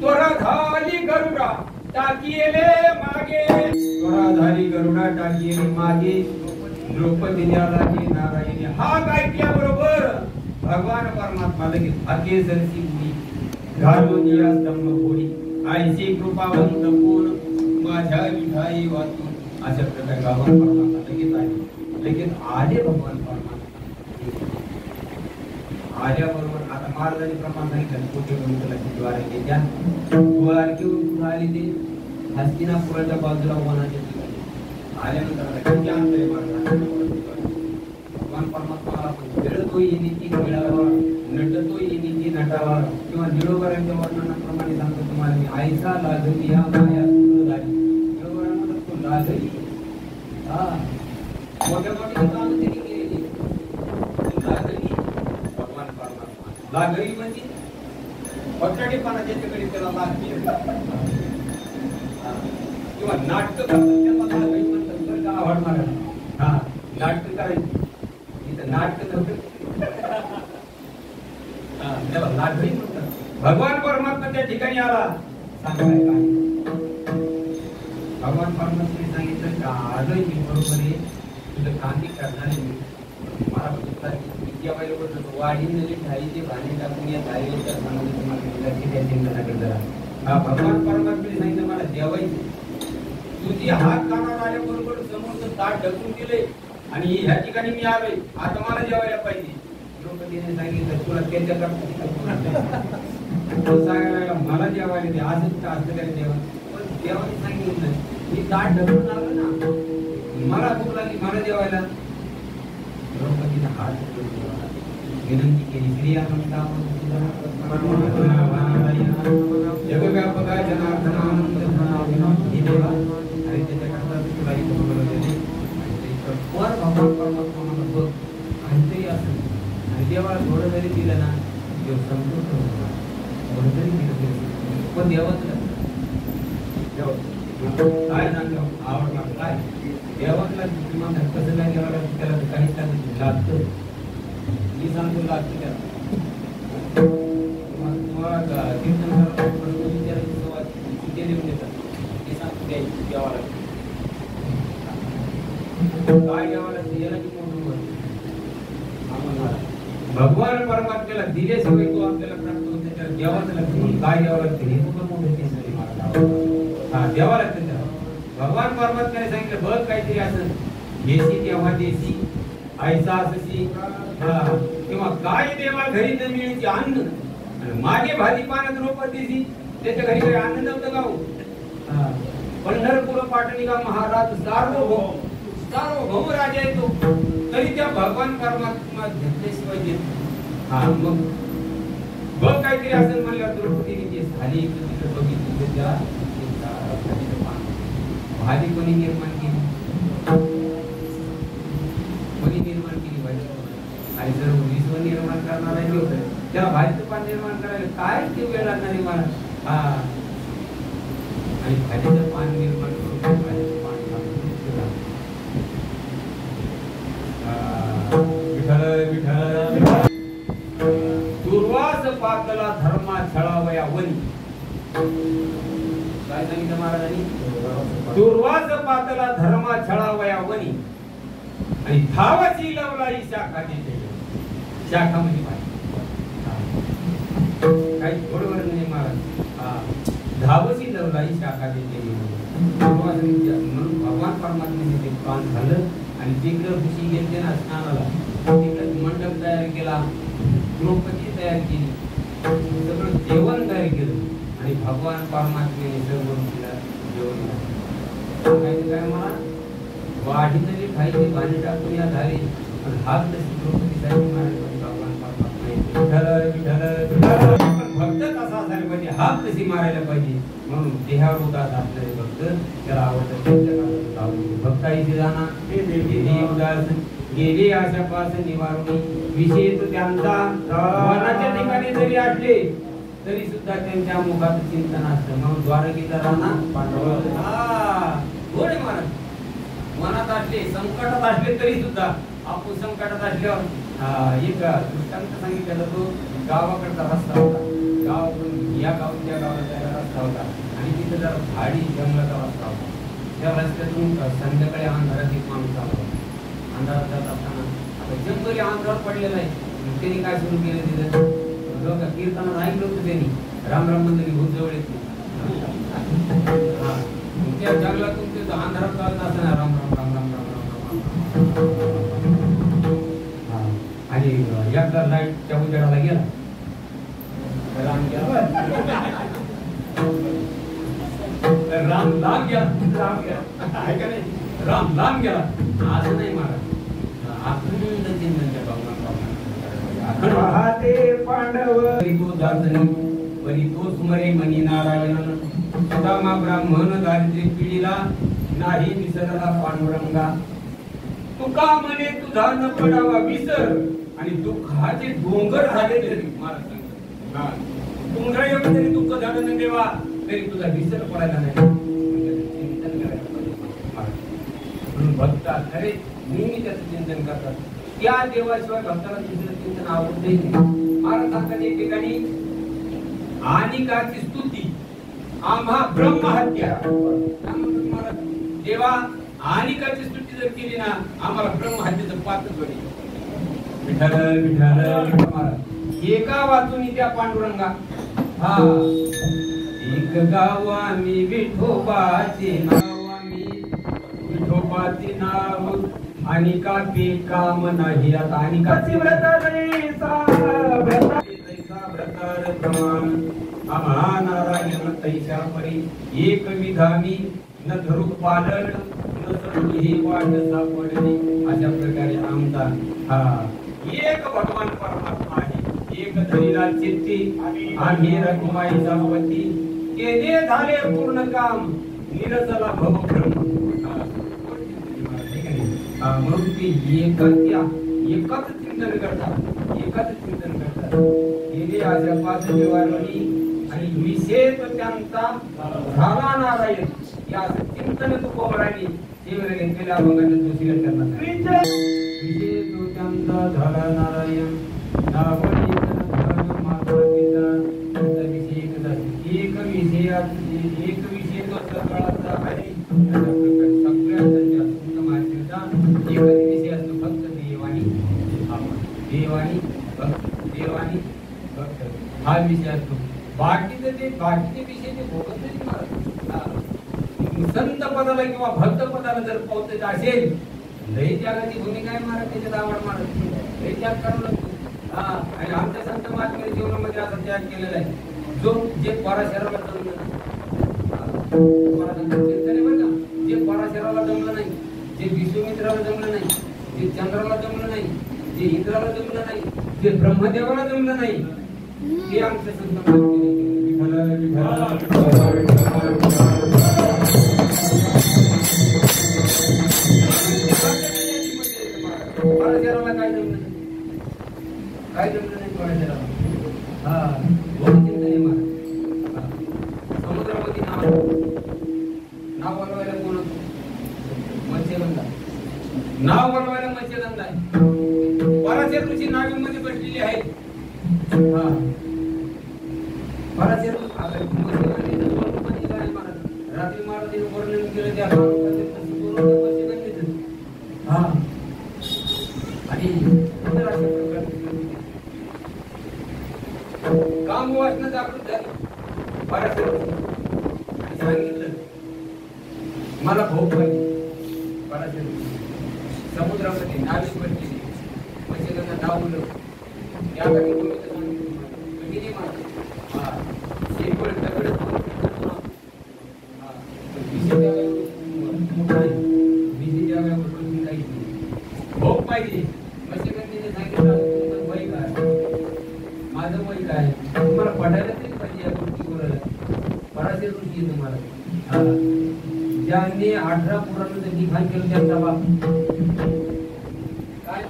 त्वरा झाली गरुडा टाकीले मागे त्वरा झाली गरुडा टाकीले मागे द्रौपदीने आला नारायणी हा ऐकल्याबरोबर भगवान परमात्मा लगेच हाके सरसी उडी घालून या स्तंभ फोडी आईची कृपावंत कोण माझ्या विठाई वाचून अशा प्रकारे भगवान परमात्मा लगेच आले लेकिन आले भगवान परमात्मा आल्याबरोबर आता महाराजांनी प्रमाण सांगितलं कोठे गुंतलाची द्वारकेच्या द्वारकेहून आली ते हस्तिनापुराच्या बाजूला वनाच्या ठिकाणी आल्यानंतर किती अंतर आहे भगवान परमात्माला खेळतो येणे ती खेळावा नटतो येणे ती नटावा किंवा निळोबरांच्या वर्णनाप्रमाणे सांगतो तुम्हाला मी आयसा लाजली या माया सुंदर झाली निळोबरांमध्ये तो लाजली हा मोठ्या मोठ्या लागरी म्हणजे पटकडेपणा ज्याच्याकडे त्याला लागली किंवा नाटक करतात त्याला लागली म्हणतात बरं का आवडणार हा नाटक करायचं इथं नाटक त्याला लागली म्हणतात भगवान परमात्मा त्या ठिकाणी आला सांगाय काय भगवान परमात्म्याने सांगितलं का आजही मी बरोबर आहे तुझं कांदी करणारे मला विद्या पाहिजे बोलतो वाढी नली ठाईचे भाणे टाकून या धाईच्या सांगून तुम्हाला त्या चिंतनाकडे जरा हा भगवान परमात्म्याने सांगितलं मला जेवायचे तुझी हात कानावर आल्याबरोबर समोरचं ताट ढकलून दिले आणि ह्या ठिकाणी मी आलोय आता मला जेवायला पाहिजे द्रौपदीने सांगितलं तुला त्याच्या सांगायला मला जेवायला दे आजच का असं काय जेवण पण देवाने सांगितलं मी ताट ढकलून आलो ना मला भूक लागली मला जेवायला द्रौपदीने हात विनंती केली स्त्रिया जगव्यापका जनार्दना हे देवा आणि त्याच्याकरता तुला इथं बोलवलेले वर भगवान परमात्मा मला बघ काहीतरी असं आणि देवाला थोडं जरी दिलं ना देव संतुष्ट होतो थोडं जरी दिलं पण देवाचं काय सांगतो आवडणार काय देवाला किंवा कसं काय देवाला त्याला काही लागतं मी सांगतो लागतं त्याला तुम्हाला कीर्तन देऊन देतात ते सांगतो द्यायची देवाला काय देवाला याला की भगवान परमात्म्याला दिल्याशिवाय तो आपल्याला प्राप्त होत नाही त्याला देवाचं लागतं काय द्यावं लागतं हे खूप मोठं केस आहे मला हा देवा लागतं त्याला भगवान परमात्म्याने सांगितलं बघ काहीतरी असं देशी तेव्हा देशी ऐसा असशी किंवा काय देवा घरी न मिळायची अन्न आणि मागे भाजीपान द्रौपदीची त्याच्या घरी काही अन्न नव्हतं गाव पंढरपूर पाटणी का महाराज सार्वभौम राजा आहे तो तरी त्या भगवान परमात्मा घेतल्याशिवाय देत हा मग बघ काहीतरी असं म्हणलं द्रौपदीने जे झाली तिकडे बघितलं त्या भाजी कोणी निर्माण केली भाजी आणि जर विश्व निर्माण करणारा होतं त्या भाजीचं पान निर्माण करायला काय ते वेळ लागणार आहे मला हा आणि भाजीचं पान निर्माण करून भाजीचं पान दुर्वास पातला धर्मा छळावया वनी काय सांगितलं महाराजांनी दुर्वास पातला धर्मा छळावया वनी आणि धावाची लवलाई शाखा देते शाखा म्हणजे काही थोडं नाही महाराज धावची लवलाई शाखा देते म्हणून भगवान परमात्म्याने ते पान झालं आणि तिकडे ऋषी गेले ना स्नानाला तिकडे मंडप तयार केला द्रौपदी तयार केली सगळं जेवण तयार केलं आणि भगवान परमात्म्याने सर्व जेवण काय मला वाढी तरी खायची भाजी टाकून या धारी हात तशी द्रौपदीसाठी भगवान परमात्मा भक्त कसा असायला पाहिजे हात तशी मारायला पाहिजे म्हणून देहावर उदास असणारे भक्त त्याला आवडतं भक्ताईचे जाणा गेले आशापास निवारणी विषय तो त्यांचा वनाच्या ठिकाणी जरी असले तरी सुद्धा त्यांच्या मुखात चिंतन असतं म्हणून द्वारकेचा राणा गोडे महाराज मनात असले संकटात असले तरी सुद्धा आपण संकटात असल्यावर एक दृष्टांत सांगितलेला तो गावाकडचा रस्ता होता गावाकडून या गावात त्या गावाला जायला रस्ता होता आणि तिथे जरा झाडी जंगलाचा रस्ता होता त्या रस्त्यातून संध्याकाळी अंधारात एक माणूस आला अंधारात जात असताना आता जंगली अंधार पडलेला आहे त्यांनी काय सुरू केलं तिथं लोक कीर्तनात ऐकलं होतं त्यांनी राम राम मंदिर भूत जवळ येत त्या जंगलातून ते अंधारात चालत असताना राम राम राम राम राम राम राम आणि एकदा लाईटच्या उजेडाला गेला राम गेला राम लांब गेला राम गेला ऐका नाही राम लांब गेला असं नाही महाराज अखंड चिंतनच्या पांडव परी तो स्मरे मनी नारायण सुदामा ब्राह्मण दारिद्र्य पिढीला नाही विसरला पांडुरंगा तुका म्हणे तुझा न पडावा विसर आणि दुःखाचे डोंगर झाले तरी महाराज सांगतात, डोंगरा एवढं तरी दुःख झालं ना देवा तरी तुझा विसर पडायला नाही, चिंतन करायला पाहिजे महाराज. म्हणून भक्त खरे नेहमी त्याचं चिंतन करतात. त्या देवाशिवाय भक्ताला दुसरं चिंतन आवडत नाही. महाराज सांगतात एक ठिकाणी, अनिकाची स्तुती आम्हा ब्रह्महत्या. महाराज देवा अनिकाची स्तुती जर केली ना आम्हाला ब्रह्महत्येचं पात्र पडेल. विठ्ठल विठ्ठल महाराज एका वाचून त्या पांडुरंगा हा एक गाव आम्ही विठोबाचे नाव, आम्ही विठोबाचे नाव अनिका पे काम नाही. आता अनिकाचे व्रत व्रतार प्रमाण आम्हा नारायण तैसा परी एक विधानी न धरू पालन न सडू ही वाट सापडली. अशा प्रकारे आमचा हा एक भगवान परमात्मा आहे. एक धरीला चित्ती आम्ही रघुमाई जावती केले झाले पूर्ण काम निरसला भव ब्रह्म. म्हणून ते एकच चिंतन करतात, एकच चिंतन करतात. गेले अशा 5 दिवाळी आणि विशेष त्यांचा झाला नारायण या चिंतन तुकोबरांनी तीव्र घेतलेल्या अभंगाने दुसरी करणार. विशेष त्यांचा झाला नारायण एक विषय तो सकाळचा आहे. सगळ्या एकच विषय असतो फक्त देवानी देवानी भक्त, देवानी भक्त हा विषय असतो. बाकीचे विषय ते भोगत नाही. संत पदाला किंवा भक्त पदाला जर पोहोचायचं असेल लई त्यागाची भूमिका आहे महाराज. त्याच्यात आवड महाराज लई त्याग करावं लागतो. आणि आमच्या संत महात्म्याच्या जीवनामध्ये असा त्याग केलेला आहे जो जे पराशराला जमलं नाही. जे पराशराला जमलं नाही, जे विश्वमित्राला जमलं नाही, जे चंद्राला जमलं नाही, जे इंद्राला जमलं नाही, जे ब्रह्मदेवाला जमलं नाही ते आमच्या संत पराशराला काय जमलं नाही, काय जमलं नाही पराशराला. समुद्रामध्ये नाव वळवायला कोण होतो? मत्स्यगंधा. नाव वळवायला मत्स्यगंधा आहे. पराशर ऋषी नावीमध्ये बसलेले आहेत. पराशर रात्री महाराजांनी वर्णन केलं त्या काम वासना जागृत झाली. पराशर सांगितलं मला भोग पाहिजे. पराशर समुद्रामध्ये नावी पडली मत्स्यगंधा नावलं त्यासाठी तुम्ही तर सांगितलं भोग पाहिजे. मत्स्यगंधेने सांगितलं तुमचं वय काय, माझं वय काय, तुम्हाला पडायला तरी पाहिजे या गोष्टी बोलायला. पराशर ऋषी तुम्हाला ज्यांनी 18 पुराणाचं लिखाण केलं त्यांचा बाप काय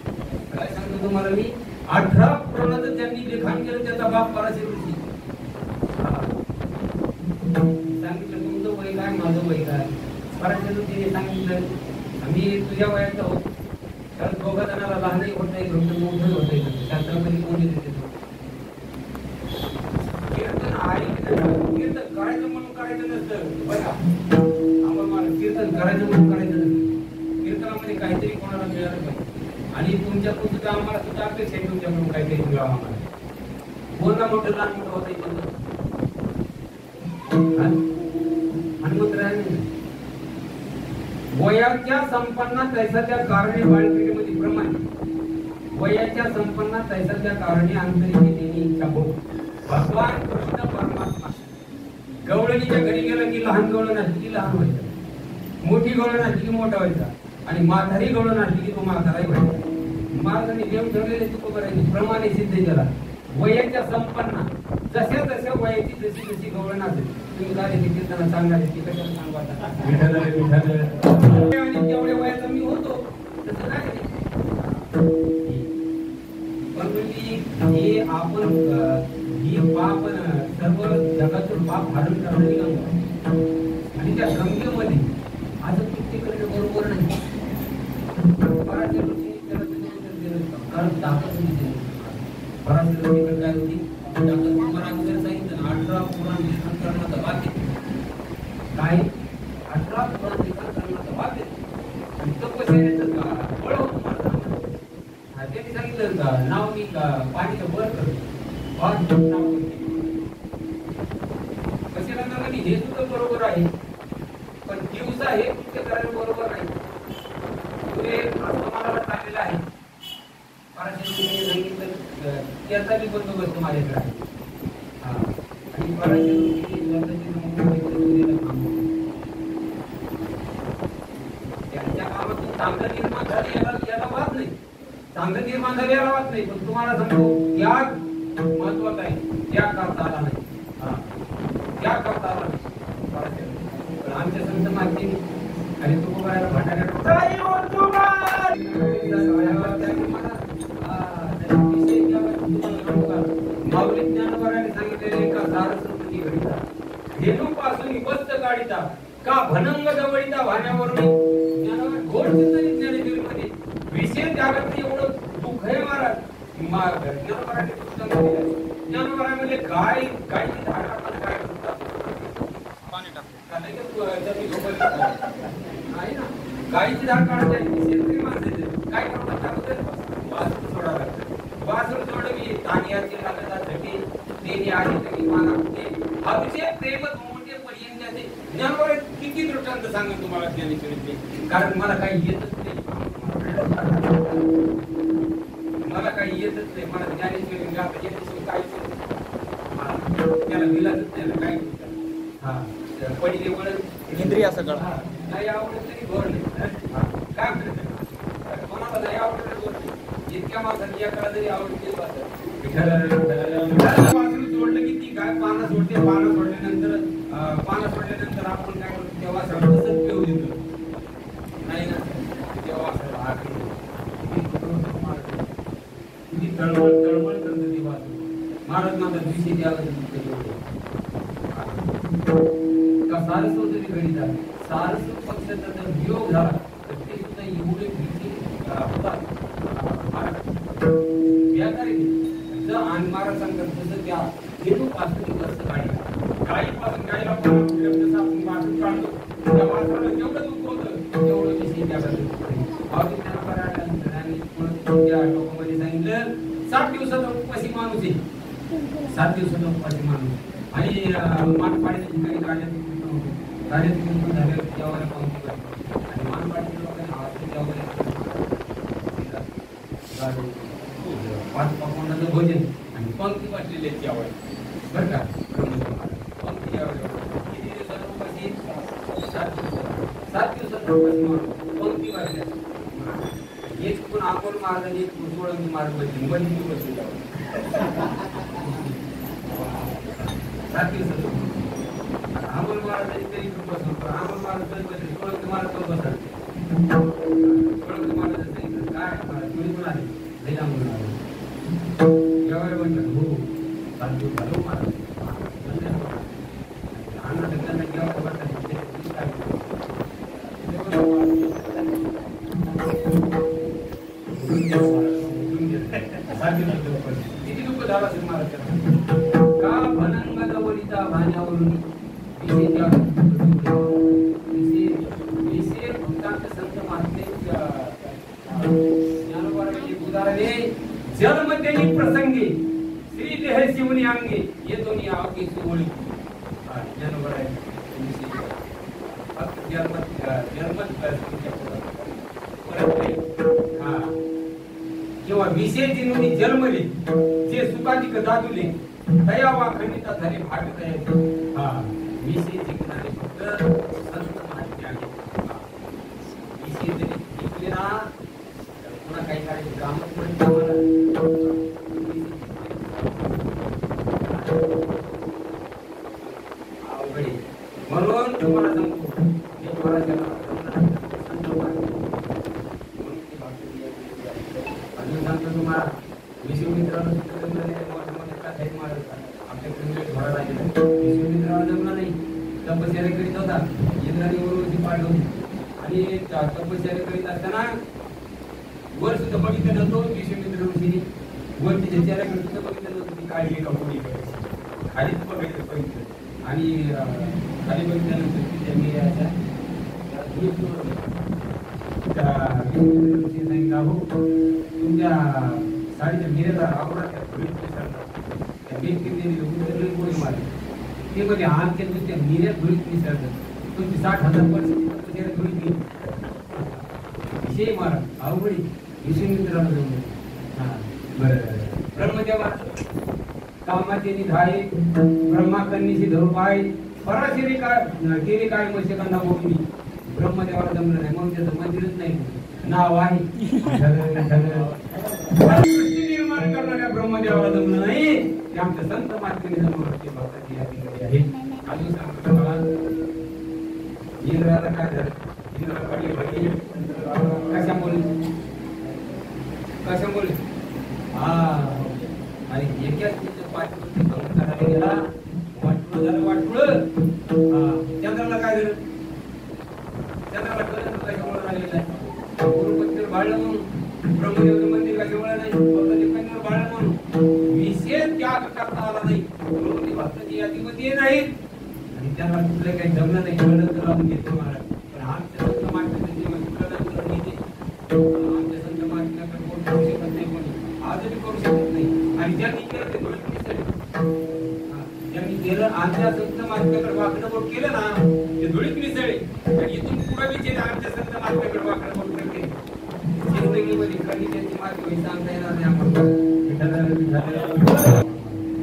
काय सांगतो तुम्हाला मी. 18 पुराणाचं ज्यांनी लिखाण केलं त्याचा बाप पराशर ऋषी. सांगितलं तुमचं वय काय, माझं वय काय. पराशर ऋषीने सांगितलं आम्ही तुझ्या वयात आहोत. कारण दोघा जणांना लहानही होत नाही, मोठंही होत नाही. शास्त्रामध्ये कोणी देते कीर्तन आहे कीर्तन करायचं म्हणून करायचं नसतं. बघा आम्हाला कीर्तन करायचं म्हणून करायचं नसतं. कीर्तनामध्ये काहीतरी कोणाला मिळालं पाहिजे. आणि तुमच्याकडून सुद्धा आम्हाला सुद्धा अपेक्षा आहे तुमच्याकडून काहीतरी मिळावं आम्हाला. कोणता मोठं लहान मोठं होत हनुमंतराय वयाच्या संपन्ना तैसा त्या कारणे बाळपिढीमध्ये प्रमाणे वयाच्या संपन्ना तैसा त्या कारणे अंतरिकेने इच्छा भोग. भगवान कृष्ण परमात्मा गवळणीच्या घरी गेलं की लहान गवळण असली की लहान व्हायचा, मोठी गवळण असली की मोठा व्हायचा आणि म्हातारी गवळण असली की तो म्हाताराही व्हायचा. महाराजांनी देव ठरलेले तुको करायचे प्रमाणे सिद्ध केला. वयाच्या संपन्ना जशा जशा वयाची जशी जशी गवळण असेल तुम्ही काय कीर्तना सांगणार ती कशाला सांगता. आणि तेवढ्या वयाचा मी होतो तसं काय पण म्हणजे हे आपण ही पाप सर्व जगातून पाप हाडून टाकणारी गंगा आणि त्या गंगेमध्ये आज कित्येक बरोबर नाही पराशर ऋषी त्याला कारण दाखवत होती पराशर ऋषीकडे काय होती तुम्हाला अगोदर सांगितलं 18 पुराण लिखाण करण्याचा वाक्य काय 18 पुराण लिखाण करण्याचा वाक्य आणि तपस्याचं बळ होतं मला त्यांनी सांगितलं का नाव मी का पाणीचं वर करतो नाव कशाला ना हे सुद्धा बरोबर आहे पण दिवसा हे कृत्य करायला बरोबर नाही पुढे मला टाकलेलं आहे सांगितलं त्याचा बी बंदोबस्त माझ्याकडे आहे आणि त्यांच्या कामातून चांगलं निर्माण झालं याला वाद नाही चांगलं निर्माण झालं याला वाद नाही पण तुम्हाला सांगतो त्याग महत्वाचा आहे त्याग करता आला नाही त्याग करता आला नाही पण आमच्या संत माहिती आणि तो करायला भांडायला माऊली ज्ञानोबाराने सांगितलेले का सारस्वती घडिता धेनूपासून बस्त काढिता का भनंग जवळीता भाण्यावरून ज्ञानोबा घोड चिंतन ज्ञानेश्वरीमध्ये विशेष जागत एवढं दुःख आहे महाराज ज्ञानोबाराने पुस्तक ज्ञानोबारामध्ये गायची धाड आपण काय करतात पाणी टाकतो आहे ना गायची धाड काढायची शेतकरी माणसाचे काय करतात वासरू सोडावं लागतं वासरू सोडलं की तानियाची लागतासाठी देणी आहे तरी मानाते हा विषय प्रेमच मोठे पर्यंत ज्ञानोबा किती दृष्टांत सांगेन तुम्हाला ज्ञानेश्वरीचे कारण मला काही येतच नाही मला काही येतच नाही मला ज्ञानेश्वरी काहीच त्याला विलाजच नाही काय हा पहिले वळण इंद्रिया सगळं नाही आवडत तरी घोर नाही काय कोणाला नाही आवडत घोर नाही इतक्या माणसांनी या काळात जरी आवडते वासरू सोडलं की ती काय पानं सोडते पानं सोडल्यानंतर आपण काय करतो तेव्हा तसंच पिऊ देतो नाही ना तेव्हा किती तळमळ करते ती वासरू महाराज माझा विषय द्यावं का सारस्वत घडीचा सारस्वत पक्षाचा जर वियोग झाला तर ते सुद्धा एवढे भीती होतात जर आणि महाराज सांगतात जसं त्या धेनूपासून बस्त काढली गायीपासून गायीला जसं आपण वासरू काढतो त्या वासराला जेवढं दुःख होतं तेवढं विषय त्या लोकांमध्ये सांगितलं 7 दिवसाचा उपवासी माणूस आहे 7 दिवसाचा उपवासी माणूस आणि मानपाडीच्या ठिकाणी राजाची कुंभ झाल्यावर त्यावर पावती करतो आणि मानपाडीच्या लोकांनी आवाज त्यावर 5 पकवानाचं भोजन आणि पंक्ती वाचलेली आहे त्यावर बरं का पंक्ती यावर किती दिवसाचा उपाशी 7 दिवसाचा उपाशी माणूस पंक्ती वाचल्या एक पण अकोल महाराज आणि एक सोळंगी महाराज बसले बंदी बसले त्यावर 7 दिवसाचा अमोल महाराजांनी तरी बसवतो अमोल महाराज तरी बसले सोळंगी महाराज पण बसतात सोळंगी महाराज सांगितलं काय तुम्ही पण आले लई लांबून आले यावर म्हणतात हो 7 दिवस झालो महाराज अण्णा त्यांना जेव्हा बसतात किती दुःख झालं असेल महाराज का भनंग जवळीचा भाण्यावरून विषय भक्तांत संत महात्मे ज्ञानोबाराचे उदाहरणे जन्मतेनी प्रसंगी श्री देह शिवनी अंगे येतो मी आवकी सुवळी ज्ञानोबाराय फक्त जेव्हा विषयची नुनी जन्मले जे सुखाची कथा तुले दया वाखणीता झाले भाट दयाचे हा विषयची किनारे फक्त संत महात्मे आहे विषय जरी शिकले ना पुन्हा काही करायचे कामच पडत अवघड म्हणून तुम्हाला सांगतो हे महाराजांना अजून सांगतो तुम्हाला विषय विश्वामित्राला जमलं नाही, मोठ्या मोठ्या कथाही मारत आमच्याकडे घोडा लागेल. विश्वामित्राला जमलं नाही, तपश्चर्या करीत होता, इंद्राने वरवरती पाठवली आणि तपश्चर्या करीत असताना वर सुद्धा बघितलं नव्हतं. विश्वामित्र ऋषीने वर तिच्या चेहऱ्याकडे सुद्धा बघितलं नव्हतं की काळी आहे का कोणी खालीच बघितलं आणि खाली बघितल्यानंतर की त्यांनी सांगितलं हो तुमच्या साडीच्या मिऱ्याला आवडा त्या व्यक्तीने गोळी मारली ते मध्ये आमच्या नुसत्या मिऱ्यात धुळीत मिसळतात तुमची 60,000 धुळीत गेली विषय मारा अवघडी विश्वामित्राला जमलं. हा बरं ब्रह्मदेवा कामाचे निधाय ब्रह्माकन्नीशी धरुपाय पराशरी काय केली काय मशकांना बोलली ब्रह्मदेवाला जमलं नाही म्हणून त्याचं मंदिरच नाही नाव आहे. निर्माण करणाऱ्या ब्रह्मदेवाला जमलं नाही ते आमच्या संत मातेने जमलं भक्ताची यादी आहे. अजून सांगतो मला इंद्राला काय झालं इंद्राकडे कशामुळे हा आणि एकाच करायला गेला वाटुळ झालं वाटुळ. चंद्राला काय झालं चंद्राला कळलं कशामुळे राहिलेलं आहे गुरुपतीवर भाळलं म्हणून ब्रह्मदेवचं मंदिर कशामुळे नाही भक्ताची भाळलं म्हणून विशेष त्याग करता आला नाही गुरुपती भक्ताची यादीमध्ये नाहीत आणि त्यांना कुठलं काही जमलं नाही कळलं तर लावून घेतो महाराज. पण आमच्या संत मागण्याचे आमच्या संत मागण्याकडे कोण करू शकत नाही कोणी आजही करू शकत नाही आणि ज्यांनी केलं ते ज्यांनी केलं आमच्या संत मागण्याकडे वाकडं बोट केलं ना ते धुळीत मिसळले आणि इथून पुढे विचार आमच्या संत मागण्याकडे वाकडं बोट करते जिंदगीमध्ये कधी त्यांची मागे होई सांगता येणार नाही आपण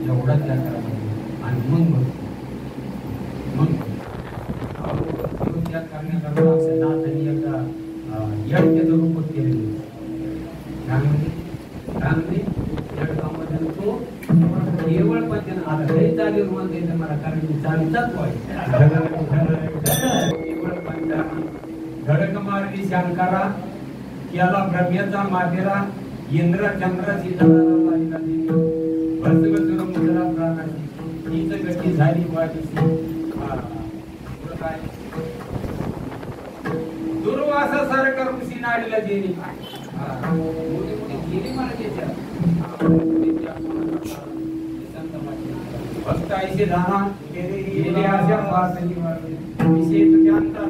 एवढा त्याग करा आणि मग त्याग करण्याकरता असे नाथांनी एकदा यज्ञाचं रूप केलेलं त्यामध्ये तो केवळ पण आता काही चालीवर म्हणता मला कारण मी चालीचाच केवळ पंचांनी धडक मारली शंकरा केला ब्रह्म्याचा मातेरा इंद्र चंद्र सीताराला भस्मसुर मुद्रा प्राणाची हीच गती झाली वाटीची काय दुर्वासा सारखा ऋषी नाडीला गेली मोठे मोठे गेली मला त्याच्या भक्त ऐसे जाना गेले अशा वासनी विशेष त्यांचा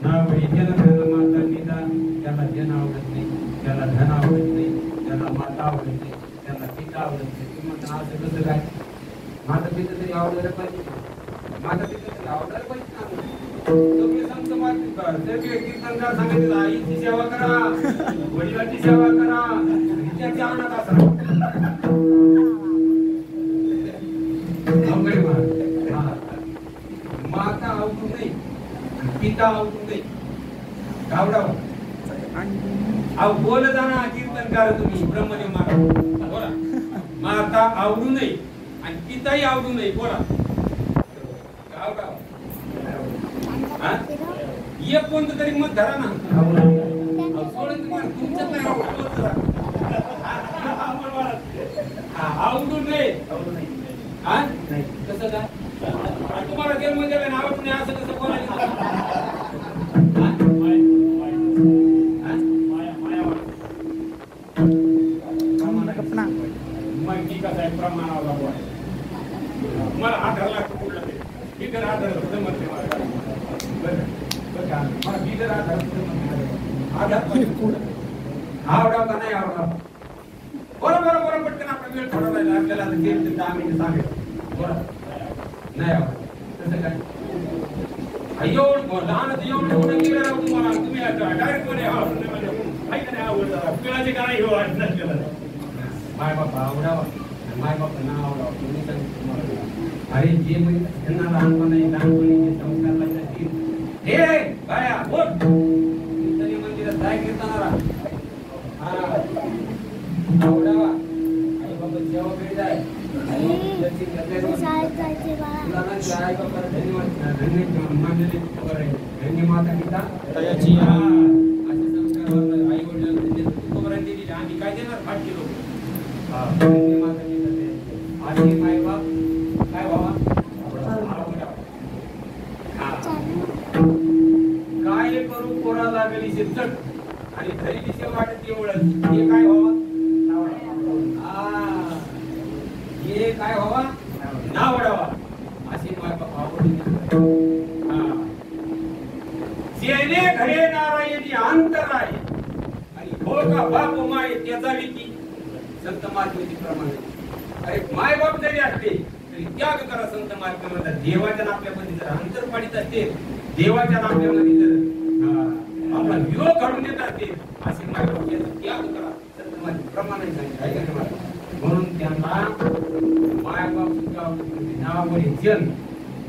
ना वैद्यन धन माता पिता त्याला जन आवडत नाही त्याला धन आवडत नाही त्याला माता आवडत नाही त्याला पिता आवडत नाही तुम्ही म्हणता असं कसं काय माता पिता तरी आवडायला पाहिजे माता पिता तरी आवडायला पाहिजे तुम्ही संत सगळे कीर्तनकार सांगितलं आईची सेवा करा वडिलांची सेवा करा त्याची अनाथ आश्रम माता आवडून नाही पिता आवडून नाही गावडाव अहो बोल जाणा कीर्तनकार तुम्ही ब्रह्मदेव महाराज बोला माता आवडू नये आणि पिताही आवडू नये बोला गावडाव एक कोणतं तरी मत धरा ना तुमच्यात नाही आवडून नाही कसं काय तुम्हाला जन्म दिला ना आवडून नाही असं कसं बोलायचं मग ठीक आहे प्रमाणाला मला आधार लागतो कुठला ते बिगर आधार जमत नाही मला बिगर आधार आवडाव का नाही आवडाव बोला बरं बरं पटकन आपला वेळ थोडा राहिला आपल्याला आता जेल 10 मिनिटं सांगेल बोला नाही आवडत तसं काय एवढं लहान एवढं गेलं तुम्हाला तुम्ही डायरेक्ट मध्ये आवडत पिळाचे का नाही माय बापा आवडावा माय बापा ना आवडावा तुम्ही सांगितलं अरे जे म्हणजे त्यांना लहानपणी जे संस्कार लागतात हे बाया बोल कीर्तनी मंदिरात जाय कीर्तनाला आवडावा आई बाबा जेव्हा भेट आहे धन्य माता पिता असे संस्कार आई वडिलांना आम्ही काय देणार 8 किलो प्रेमासाठी जाते. आधी मायबाप काय व्हावा काय करू कोरा लागली शिक्षक आणि घरी दिसे वाटत एवढंच हे काय व्हावा हे काय व्हावा नावडावा असे मायबाप आवडते. जेणे घडे नारायणी अंतराय आणि हो का बाप माय त्याचा विकी संत महात्म्याची प्रमाणे. अरे माय बाप जरी असले तरी त्याग करा संत महात्म्यामध्ये. देवाच्या नात्यामध्ये जर अंतर पाडित असते, देवाच्या नात्यामध्ये जर आपला विरोध घडून येत असते असे माय बाप त्याग करा संत महात्म्या प्रमाणे सांगितले. म्हणून त्यांना माय बाप सुद्धा नावावरी जन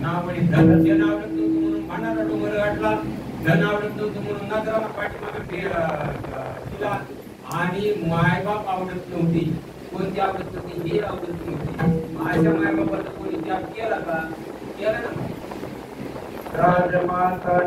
नावावरी धन जन आवडत नव्हतं म्हणून भांडारा डोंगर गाठला. धन आवडत नव्हतं म्हणून नगराला पाठीमागे दिला. आणि मायबाप आवडत नव्हती. कोणती आवडत नव्हती हे आवडत नव्हती. माझ्या मायबापाचा कोणी त्याग केला का? केला ना. राजमाता